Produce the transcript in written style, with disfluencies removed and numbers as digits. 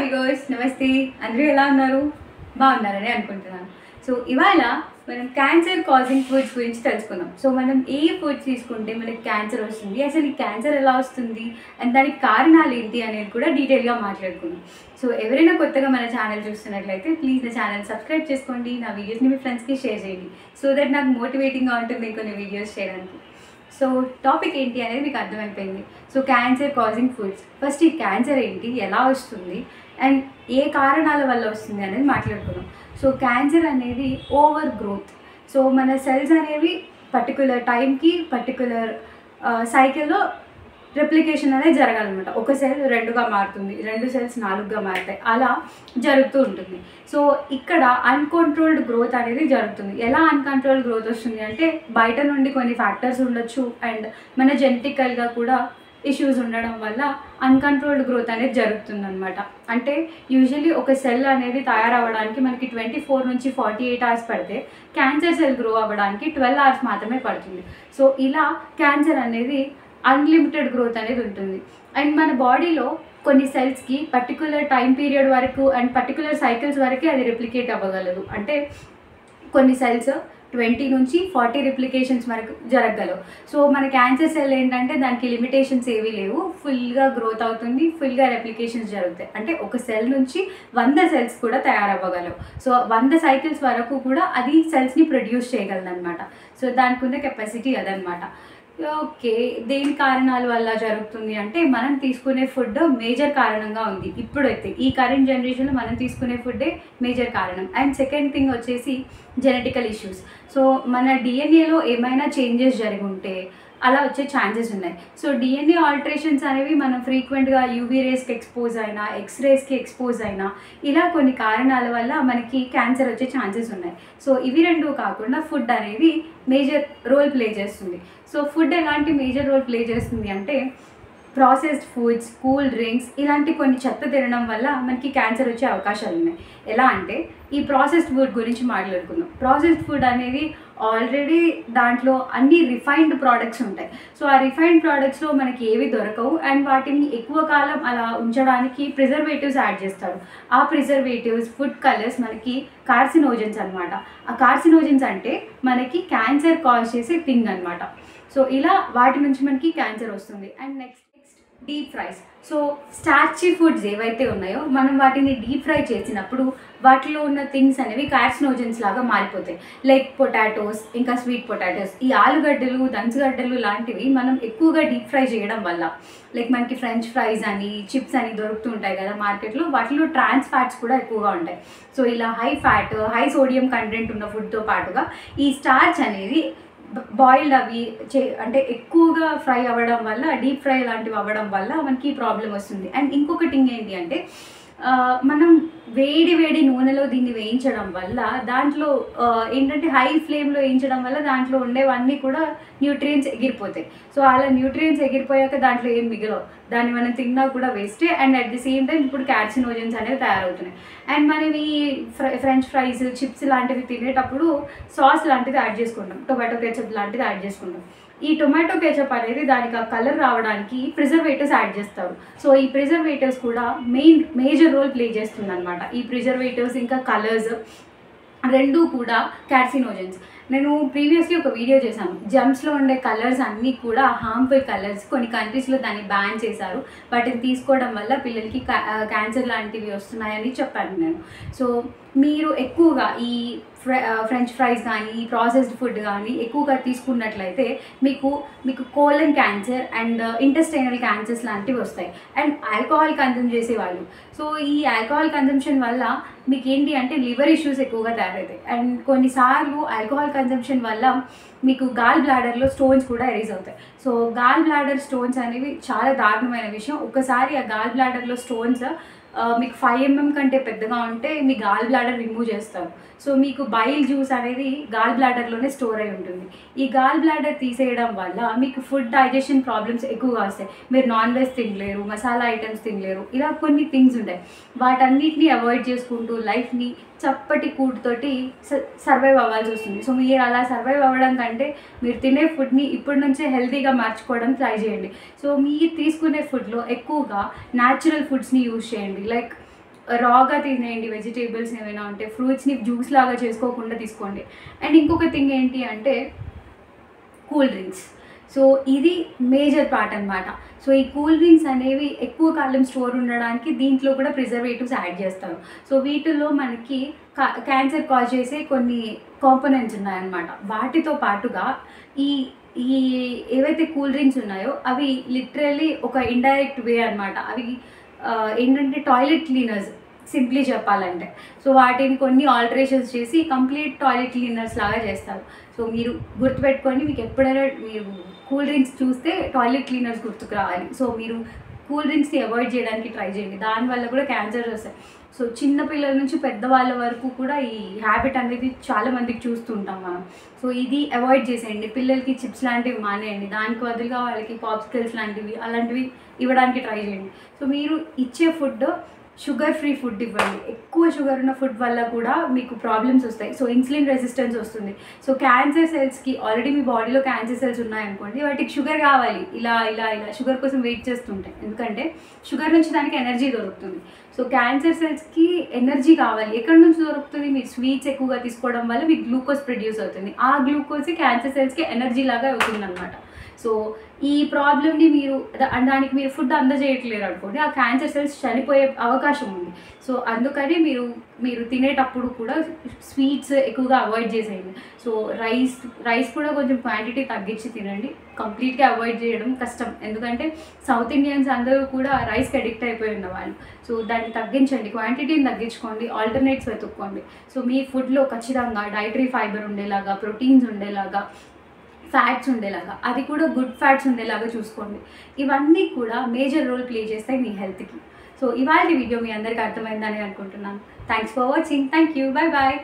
Amigos నమస్తే అందరూ ఎలా ఉన్నారు బాగున్నారని అనుకుంటున్నాను. సో ఇవాళ మనం క్యాన్సర్ కాజింగ్ ఫుడ్స్ గురించి తెలుసుకుందాం. సో మనం ఏ ఫుడ్స్ తీసుకుంటే మనకి క్యాన్సర్ వస్తుంది, అసలు ఈ క్యాన్సర్ ఎలా వస్తుంది అండ్ దానికి కారణాలు ఏంటి అనేది కూడా డీటెయిల్గా మాట్లాడుకుందాం. సో ఎవరైనా కొత్తగా మన ఛానల్ చూస్తున్నట్లయితే ప్లీజ్ నా ఛానల్ సబ్స్క్రైబ్ చేసుకోండి, నా వీడియోస్ని మీ ఫ్రెండ్స్కి షేర్ చేయండి సో దట్ నాకు మోటివేటింగ్గా ఉంటుంది కొన్ని వీడియోస్ చేయడానికి. సో టాపిక్ ఏంటి అనేది మీకు అర్థమైపోయింది. So cancer causing foods. First ఈ క్యాన్సర్ ఏంటి, ఎలా వస్తుంది అండ్ ఏ కారణాల వల్ల వస్తుంది అనేది మాట్లాడుకున్నాం. సో క్యాన్సర్ అనేది ఓవర్ గ్రోత్. సో మన సెల్స్ అనేవి పర్టికులర్ టైంకి పర్టికులర్ సైకిల్లో రెప్లికేషన్ అనేది జరగాలన్నమాట. ఒక సెల్ 2గా మారుతుంది, 2 సెల్స్ 4గా మారుతాయి, అలా జరుగుతూ ఉంటుంది. సో ఇక్కడ అన్కంట్రోల్డ్ గ్రోత్ అనేది జరుగుతుంది. ఎలా అన్కంట్రోల్డ్ గ్రోత్ వస్తుంది అంటే బయట నుండి కొన్ని ఫ్యాక్టర్స్ ఉండొచ్చు అండ్ మన జెనెటికల్గా కూడా ఇష్యూస్ ఉండడం వల్ల అన్కంట్రోల్డ్ గ్రోత్ అనేది జరుగుతుంది అనమాట. అంటే యూజువల్లీ ఒక సెల్ అనేది తయారవ్వడానికి మనకి 24 నుంచి 48 అవర్స్ పడితే క్యాన్సర్ సెల్ గ్రో అవ్వడానికి 12 అవర్స్ మాత్రమే పడుతుంది. సో ఇలా క్యాన్సర్ అనేది అన్లిమిటెడ్ గ్రోత్ అనేది ఉంటుంది. అండ్ మన బాడీలో కొన్ని సెల్స్కి పర్టికులర్ టైం పీరియడ్ వరకు అండ్ పర్టికులర్ సైకిల్స్ వరకే అది రెప్లికేట్ అవ్వగలదు. అంటే కొన్ని సెల్స్ 20 నుంచి 40 రిప్లికేషన్స్ వరకు జరగగలవు. సో మన క్యాన్సర్ సెల్ ఏంటంటే దానికి లిమిటేషన్స్ ఏవీ లేవు, ఫుల్గా గ్రోత్ అవుతుంది, ఫుల్గా రెప్లికేషన్స్ జరుగుతాయి. అంటే ఒక సెల్ నుంచి 100 సెల్స్ కూడా తయారవ్వగలవు. సో 100 సైకిల్స్ వరకు కూడా అది సెల్స్ని ప్రొడ్యూస్ చేయగలదన్నమాట. సో దానికి ఉన్న కెపాసిటీ అదనమాట. ఓకే, దేని కారణాల వల్ల జరుగుతుంది అంటే మనం తీసుకునే ఫుడ్ మేజర్ కారణంగా ఉంది. ఇప్పుడైతే ఈ కరెంట్ జనరేషన్లో మనం తీసుకునే ఫుడ్డే మేజర్ కారణం. అండ్ సెకండ్ థింగ్ వచ్చేసి జెనెటికల్ ఇష్యూస్. సో మన డిఎన్ఏలో ఏమైనా చేంజెస్ జరిగి ఉంటే అలా వచ్చే ఛాన్సెస్ ఉన్నాయి. సో డిఎన్ఏ ఆల్టరేషన్స్ అనేవి మనం ఫ్రీక్వెంట్గా యూవీ రేస్కి ఎక్స్పోజ్ అయినా, ఎక్స్రేస్కి ఎక్స్పోజ్ అయినా, ఇలా కొన్ని కారణాల వల్ల మనకి క్యాన్సర్ వచ్చే ఛాన్సెస్ ఉన్నాయి. సో ఇవి రెండు కాకుండా ఫుడ్ అనేది మేజర్ రోల్ ప్లే చేస్తుంది. సో ఫుడ్ ఎలాంటి మేజర్ రోల్ ప్లే చేస్తుంది అంటే ప్రాసెస్డ్ ఫుడ్స్, కూల్ డ్రింక్స్ ఇలాంటి కొన్ని చెత్త తినడం వల్ల మనకి క్యాన్సర్ వచ్చే అవకాశాలు ఉన్నాయి. ఎలా అంటే ఈ ప్రాసెస్డ్ ఫుడ్ గురించి మాట్లాడుకుందాం. ప్రాసెస్డ్ ఫుడ్ అనేది ఆల్రెడీ దాంట్లో అన్ని రిఫైన్డ్ ప్రోడక్ట్స్ ఉంటాయి. సో ఆ రిఫైన్డ్ ప్రోడక్ట్స్లో మనకి ఏవి దొరకవు అండ్ వాటిని ఎక్కువ కాలం అలా ఉంచడానికి ప్రిజర్వేటివ్స్ యాడ్ చేస్తారు. ఆ ప్రిజర్వేటివ్స్, ఫుడ్ కలర్స్ మనకి కార్సినోజన్స్ అనమాట. ఆ కార్సినోజన్స్ అంటే మనకి క్యాన్సర్ కాజ్ చేసే థింగ్ అనమాట. సో ఇలా వాటి నుంచి మనకి క్యాన్సర్ వస్తుంది. And next deep fries. So starchy foods ఏవైతే ఉన్నాయో మనం వాటిని డీప్ ఫ్రై చేసినప్పుడు వాటిలో ఉన్న థింగ్స్ అనేవి కార్సినోజన్స్ లాగా మారిపోతాయి. లైక్ పొటాటోస్, ఇంకా స్వీట్ పొటాటోస్, ఈ ఆలుగడ్డలు, దంచుగడ్డలు లాంటివి మనం ఎక్కువగా డీప్ ఫ్రై చేయడం వల్ల, లైక్ మనకి ఫ్రెంచ్ ఫ్రైస్ అని, చిప్స్ అని దొరుకుతూ ఉంటాయి కదా మార్కెట్లో, వాటిలో ట్రాన్స్ ఫ్యాట్స్ కూడా ఎక్కువగా ఉంటాయి. సో ఇలా high fat, high sodium content ఉన్న ఫుడ్తో పాటుగా ఈ స్టార్చ్ అనేది బాయిల్డ్ అవి అంటే ఎక్కువగా ఫ్రై అవ్వడం వల్ల, డీప్ ఫ్రై లాంటివి అవ్వడం వల్ల మనకి ప్రాబ్లం వస్తుంది. అండ్ ఇంకొకటి ఏంటి అంటే మనం వేడి వేడి నూనెలో దీన్ని వేయించడం వల్ల దాంట్లో ఏంటంటే హై ఫ్లేమ్లో వేయించడం వల్ల దాంట్లో ఉండేవన్నీ కూడా న్యూట్రియంట్స్ ఎగిరిపోతాయి. సో అలా న్యూట్రియంట్స్ ఎగిరిపోయాక దాంట్లో ఏం మిగలవు, దాన్ని మనం తిన్నా కూడా వేస్టే. And at the same time ఇప్పుడు కార్సినోజన్స్ అనేవి తయారవుతున్నాయి. అండ్ మనం ఈ ఫ్రెంచ్ ఫ్రైస్, చిప్స్ లాంటివి తినేటప్పుడు సాస్ లాంటిది యాడ్ చేసుకుంటాం, టొమాటో కెచప్ లాంటిది యాడ్ చేసుకుంటాం. ఈ టొమాటో కెచప్ అనేది దానికి ఆ కలర్ రావడానికి ప్రిజర్వేటివ్స్ యాడ్ చేస్తారు. సో ఈ ప్రిజర్వేటివ్స్ కూడా మేజర్ రోల్ ప్లే చేస్తుంది అనమాట. ఈ ప్రిజర్వేటివ్స్ ఇంకా కలర్స్ రెండూ కూడా కార్సినోజన్స్. నేను ప్రీవియస్లీ ఒక వీడియో చేశాను, జమ్స్లో ఉండే కలర్స్ అన్నీ కూడా హార్మ్ఫుల్ కలర్స్. కొన్ని కంట్రీస్లో దాన్ని బ్యాన్ చేశారు, వాటిని తీసుకోవడం వల్ల పిల్లలకి క్యాన్సర్ లాంటివి వస్తున్నాయని చెప్పాను నేను. సో మీరు ఎక్కువగా ఈ ఫ్రెంచ్ ఫ్రైస్ కానీ, ఈ ప్రాసెస్డ్ ఫుడ్ కానీ ఎక్కువగా తీసుకున్నట్లయితే మీకు colon cancer and intestinal cancers లాంటివి వస్తాయి. అండ్ ఆల్కహాల్ కన్జ్యూమ్ చేసేవాళ్ళు, సో ఈ ఆల్కహాల్ కన్జంప్షన్ వల్ల మీకు ఏంటి అంటే లివర్ ఇష్యూస్ ఎక్కువగా తయారవుతాయి. అండ్ కొన్నిసార్లు ఆల్కహాల్ కన్జంప్షన్ వల్ల మీకు గాల్ బ్లాడర్లో స్టోన్స్ కూడా ఎరేజ్ అవుతాయి. సో గాల్ బ్లాడర్ స్టోన్స్ అనేవి చాలా దారుణమైన విషయం. ఒకసారి ఆ గాల్ బ్లాడర్లో స్టోన్స్ మీకు 5 mm కంటే పెద్దగా ఉంటే మీ గాల్ బ్లాడర్ రిమూవ్ చేస్తారు. సో మీకు బైల్ జ్యూస్ అనేది గాల్ బ్లాడర్లోనే స్టోర్ అయి ఉంటుంది. ఈ గాల్ బ్లాడర్ తీసేయడం వల్ల మీకు ఫుడ్ డైజెషన్ ప్రాబ్లమ్స్ ఎక్కువగా వస్తాయి. మీరు నాన్ వెజ్ తినలేరు, మసాలా ఐటమ్స్ తినలేరు, ఇలా కొన్ని థింగ్స్ ఉంటాయి. వాటన్నిటిని అవాయిడ్ చేసుకుంటూ లైఫ్ని చప్పటి కూటుతోటి సర్వైవ్ అవ్వాల్సి వస్తుంది. సో మీరు అలా సర్వైవ్ అవ్వడం కంటే మీరు తినే ఫుడ్ని ఇప్పటి నుంచే హెల్తీగా మార్చుకోవడం ట్రై చేయండి. సో మీరు తీసుకునే ఫుడ్లో ఎక్కువగా న్యాచురల్ ఫుడ్స్ని యూజ్ చేయండి. లైక్ రాగా తినేయండి. వెజిటేబుల్స్ ఏమైనా ఉంటే ఫ్రూట్స్‌ని జ్యూస్ లాగా చేసుకోకుండా తీసుకోండి. అండ్ ఇంకొక థింగ్ ఏంటి అంటే కూల్ డ్రింక్స్. సో ఇది మేజర్ పార్ట్ అనమాట. సో ఈ కూల్ డ్రింక్స్ అనేవి ఎక్కువ కాలం స్టోర్ ఉండడానికి దీంట్లో కూడా ప్రిజర్వేటివ్స్ యాడ్ చేస్తారు. సో వీటిల్లో మనకి క్యాన్సర్ కాజ్ చేసే కొన్ని కాంపోనెంట్స్ ఉన్నాయన్నమాట. వాటితో పాటుగా ఈ ఈ ఏవైతే కూల్ డ్రింక్స్ ఉన్నాయో అవి లిటరల్లీ ఒక ఇండైరెక్ట్ వే అనమాట. అవి ఏంటంటే టాయిలెట్ క్లీనర్స్ సింప్లీ చెప్పాలంటే. సో వాటిని కొన్ని ఆల్టరేషన్స్ చేసి కంప్లీట్ టాయిలెట్ క్లీనర్స్ లాగా చేస్తారు. సో మీరు గుర్తుపెట్టుకోండి, మీకు ఎప్పుడైనా మీరు కూల్ డ్రింక్స్ చూస్తే టాయిలెట్ క్లీనర్స్ గుర్తుకు రావాలి. సో మీరు కూల్ డ్రింక్స్ని అవాయిడ్ చేయడానికి ట్రై చేయండి. దానివల్ల కూడా క్యాన్సర్ వస్తాయి. సో చిన్న పిల్లల నుంచి పెద్దవాళ్ళ వరకు కూడా ఈ హ్యాబిట్ అనేది చాలా మందికి చూస్తుంటాం మనం. సో ఇది అవాయిడ్ చేసేయండి. పిల్లలకి చిప్స్ లాంటివి మానేయండి. దానికి బదులుగా వాళ్ళకి పాప్సికల్స్ లాంటివి అలాంటివి ఇవ్వడానికి ట్రై చేయండి. సో మీరు ఇచ్చే ఫుడ్ షుగర్ ఫ్రీ ఫుడ్ ఇవ్వండి. ఎక్కువ షుగర్ ఉన్న ఫుడ్ వల్ల కూడా మీకు ప్రాబ్లమ్స్ వస్తాయి. సో ఇన్సులిన్ రెసిస్టెన్స్ వస్తుంది. సో క్యాన్సర్ సెల్స్కి ఆల్రెడీ మీ బాడీలో క్యాన్సర్ సెల్స్ ఉన్నాయనుకోండి, వాటికి షుగర్ కావాలి. ఇలా ఇలా ఇలా షుగర్ కోసం వెయిట్ చేస్తుంటాయి. ఎందుకంటే షుగర్ నుంచి దానికి ఎనర్జీ దొరుకుతుంది. సో క్యాన్సర్ సెల్స్కి ఎనర్జీ కావాలి. ఎక్కడి నుంచి దొరుకుతుంది? మీరు స్వీట్స్ ఎక్కువగా తీసుకోవడం వల్ల మీకు గ్లూకోజ్ ప్రొడ్యూస్ అవుతుంది. ఆ గ్లూకోజ్ క్యాన్సర్ సెల్స్కి ఎనర్జీ లాగా అవుతుంది అనమాట. సో ఈ ప్రాబ్లమ్ని మీరు దానికి మీరు ఫుడ్ అందజేయట్లేరు అనుకోండి, ఆ క్యాన్సర్ సెల్స్ చనిపోయే అవకాశం ఉంది. సో అందుకని మీరు తినేటప్పుడు కూడా స్వీట్స్ ఎక్కువగా అవాయిడ్ చేసేయండి. సో రైస్ కూడా కొంచెం క్వాంటిటీ తగ్గించి తినండి. కంప్లీట్గా అవాయిడ్ చేయడం కష్టం, ఎందుకంటే సౌత్ ఇండియన్స్ అందరూ కూడా రైస్కి అడిక్ట్ అయిపోయి ఉన్నవాళ్ళు. సో దాన్ని తగ్గించండి, క్వాంటిటీని తగ్గించుకోండి, ఆల్టర్నేట్స్ వెతుక్కోండి. సో మీ ఫుడ్లో ఖచ్చితంగా డైటరీ ఫైబర్ ఉండేలాగా, ప్రోటీన్స్ ఉండేలాగా, ఫ్యాట్స్ ఉండేలాగా, అది కూడా గుడ్ ఫ్యాట్స్ ఉండేలాగా చూసుకోండి. ఇవన్నీ కూడా మేజర్ రోల్ ప్లే చేస్తాయి మీ హెల్త్కి. సో ఇవాళ వీడియో మీ అందరికీ అర్థమైందని అనుకుంటున్నాను. Thanks for watching. Thank you. Bye bye.